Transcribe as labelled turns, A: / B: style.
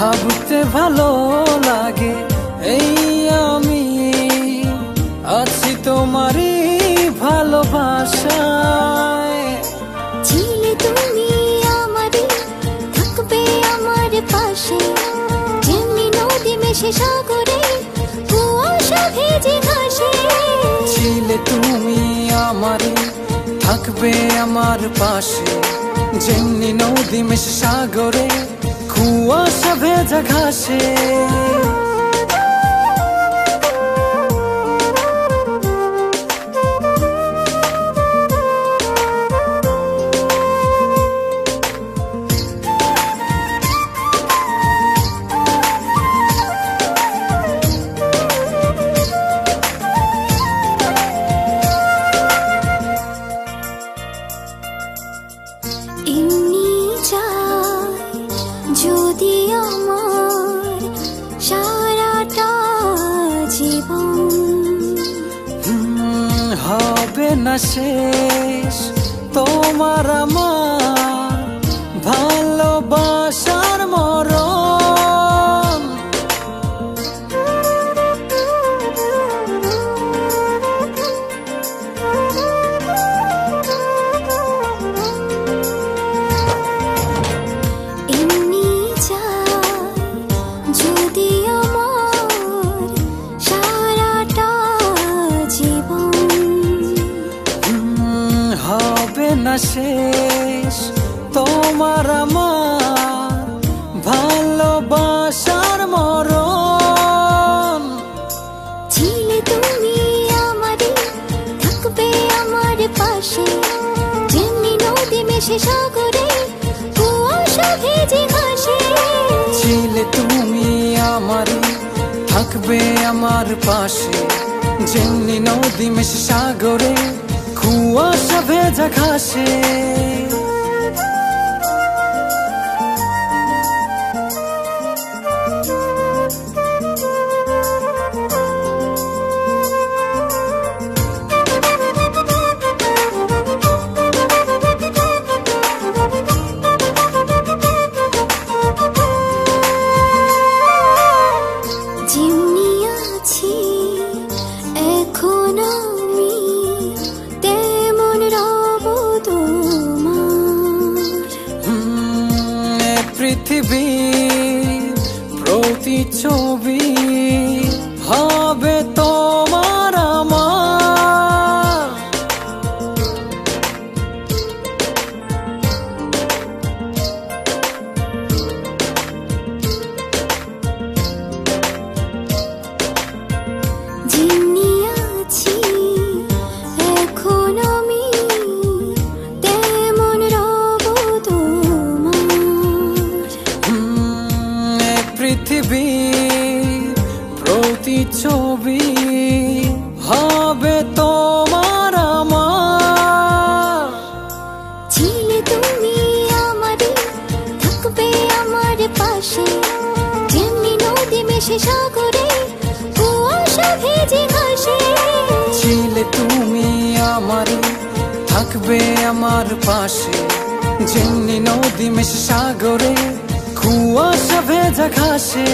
A: ভাবতে ভালো লাগে এই আমি আছি তোমারই ভালোবাসায়।
B: ছিলে তুমি আমারই, থাকবে আমার পাশে, যেমনি নদী মেশে সাগরে কুয়াশা ভেজে ঘাসে।
A: ছিলে তুমি আমারই, থাকবে আমার পাশে, যেমনি নদী মেশে সাগরে কুয়াশা ভেজা ঘাসে।
B: এমনি চাই যদি আমার সারাটা জীবন,
A: হবে না শেষ তোমার আমার ভালোবাসার মরণ।
B: এমনি চাই যদি আমার সারাটা জীবন,
A: হবে না শেষ তোমার আমার ভালোবাসার মরণ।
B: ছিলে তুমি আমারই, থাকবে আমার পাশে, যেমনি নদী মেশে সাগরে কুয়াশা ভেজে ঘাসে।
A: ছিলে তুমি আমারই, থাকবে আমার পাশে, যেমনি নদী মেশে সাগরে কুয়াশা ভেজা ঘাসে।
B: যেমনি আছি এখন আমি, তেমন রব তোমার।
A: পৃথিবীর প্রতিচ্ছবি হবে তোমার আমার।
B: যেমনি আছি এখন আমি, তেমন রব তোমার।
A: পৃথিবীর প্রতিচ্ছবি হবে তোমার আমার।
B: ছিলে তুমি আমারই, থাকবে আমার পাশে, যেমনি নদী মেশে সাগরে কুয়াশা ভেজে ঘাসে।
A: ছিলে তুমি আমারই, থাকবে আমার পাশে, যেমনি নদী মেশে সাগরে কুয়াশা ভেজা ঘাসে।